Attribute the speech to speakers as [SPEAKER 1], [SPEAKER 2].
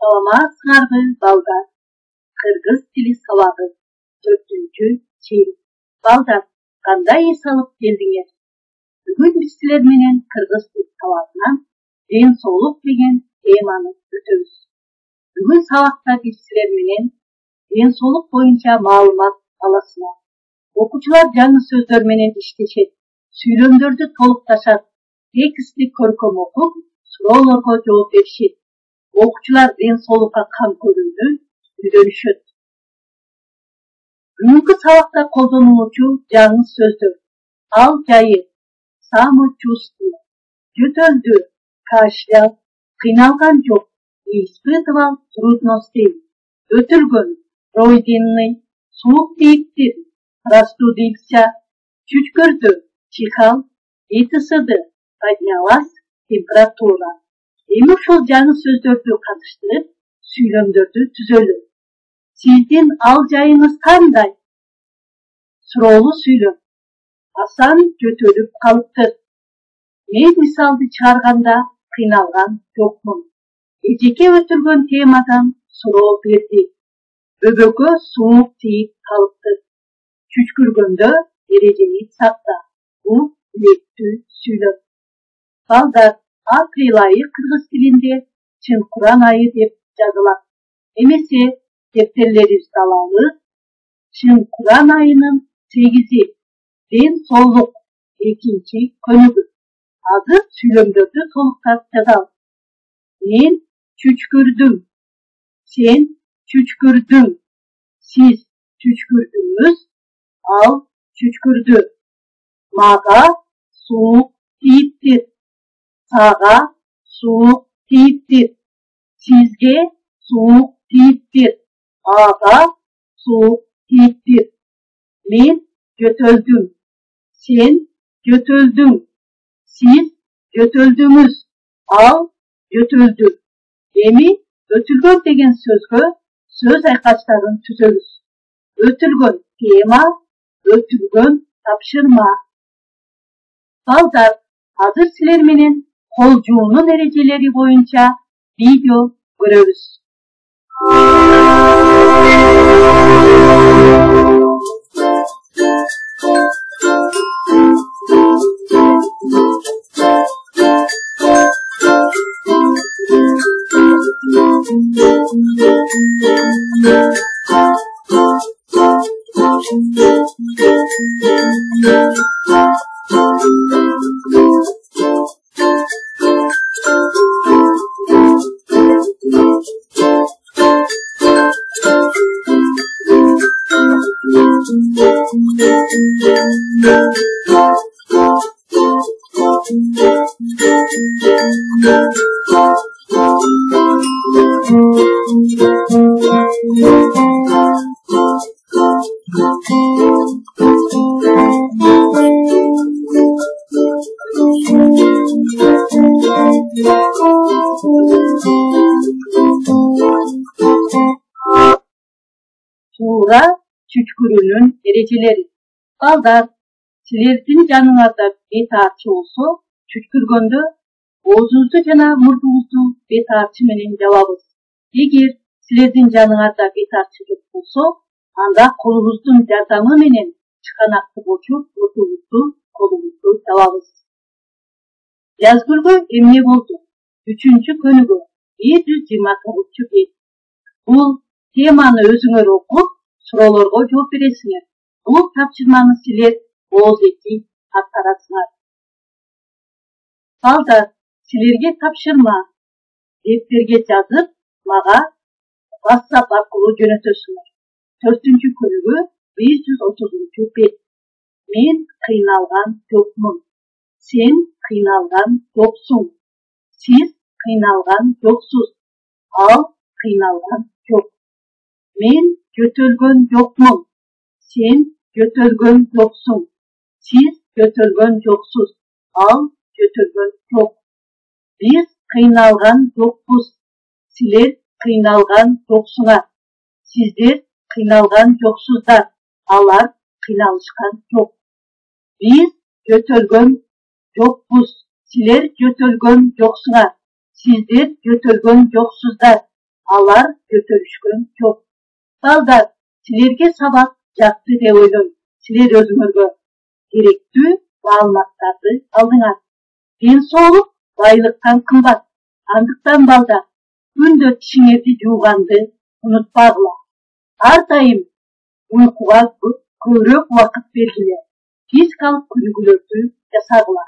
[SPEAKER 1] Саламатсыңарбы, балдар. Кыргыз тили сабагы 4-чейин. Балдар, кандай эс алып келдиңер? Бүгүн биз силер менен кыргыз тил сабагынан ден соолук деген теманы өтөбүз. Бүгүн сабакта биз силер менен ден соолук боюнча маалымат аласыздар. Окуучулар жаңы сөздөр менен иштешет, сүйлөмдөрдү толукташат, текстти көркөм окуп, суроолорго жооп беришет. Окуучулар ден соолукка кам көрүүнү үйрөнүшөт. Бүгүнкү сабакта колдонулуучу жаңы сөздөр: ал жайы, самочувствие, жөтөлдү, кашлял, кыйналган жок, не испытывал трудностей, өтүлгөн, пройденный, суук тийиптир, простудился, чүчкүрдү, чихал, бети сыды, поднялась температура. Эми ушул жаңы сөздөрдү катыштырып, сүйлөмдөрдү түзөлү. Сиздин ал жайыңыз кандай? Суроолуу сүйлөм. Асан жөтөлүп калыптыр. Мен мисалды чыгарганда кыйналган жокмун. Эжеке өтүлгөн темадан суроо берди. Бөбөгө суук тийип калыптыр. Чүчкүргөндө эрежени сакта. Бул илектүү сүйлөм. Балдар, апрель айы кыргыз тилинде чын Куран айы деп жазылат. Эмесе дептерлерибизди алалы. Чын Куран айынын 8-и ден соолук, 2-чи көнүгүү. Азыр сүйлөмдөрдү толуктап жазалы. Мен чүчкүрдүм. Сен чүчкүрдүң. Сиз чүчкүрдүңүз. Ал чүчкүрдү. Мага суук тийиптир. Сага суук тийиптир. Сизге суук тийиптир. Ага суук тийиптир. Мен жөтөлдүм. Сен жөтөлдүң. Сиз жөтөлдүңүз. Ал жөтөлдү. Эми өтүлгөн деген сөзгө сөз айкачтарын түзөбүз. Өтүлгөн тема, өтүлгөн тапшырма. Балдар, азыр силер менен кол жуунун эрежелери боюнча видео көрөбүз. Суура чүчкүрүүнүн эрежелери. Балдар, силердин жаныңарда бет аарчы болсо, чүчкүргөндө оозуңузду жана мурдуңузду бет аарчы менен жабабыз. Эгер силердин жаныңарда бет аарчы жок болсо, анда колуңуздун жардамы менен чыканакты бочуп, колуңузду жабабыз. Жазгүлгө эмне болду? 3-чү көнүгүү 129 бет. Бул теманы өзүңөр окуп, суроолорго жооп бересиңер. Бул тапшырманы силер ооз эки аткарасыңар. Балдар, силерге тапшырма. Дептерге жазып, мага WhatsApp аркылуу жөнөтөсүңөр. 4-чү көнүгүү 130 бет. Мен кыйналган жокмун. Сен кыйналган жоксуң. Сиз кыйналган жоксуз. Ал кыйналган жок. Мен жөтөлгөн жокмун. Сен жөтөлгөн жоксуң. Сиз жөтөлгөн жоксуз. Ал жөтөлгөн жок. Биз кыйналган жокпуз. Силер кыйналган жоксуңар. Сиздер кыйналган жоксуздар. Алар кыйналышкан жок. Биз жөтөлгөн жокпуз. Силер жөтөлгөн жоксуңар. Сиздер жөтөлгөн жоксуздар. алар көтөрүшкөн жок. Балдар, силерге сабак жакты деп ойлойм. Силер өзүңөргө керектүү маалыматтарды алдыңар. Ден соолук байлыктан кымбат. Андыктан балдар, күндө тишиңерди жууганды унутпагыла. Ар дайым уйкуга көбүрөөк убакыт бергиле. Физикалык күнүгүүлөрдү жасагыла.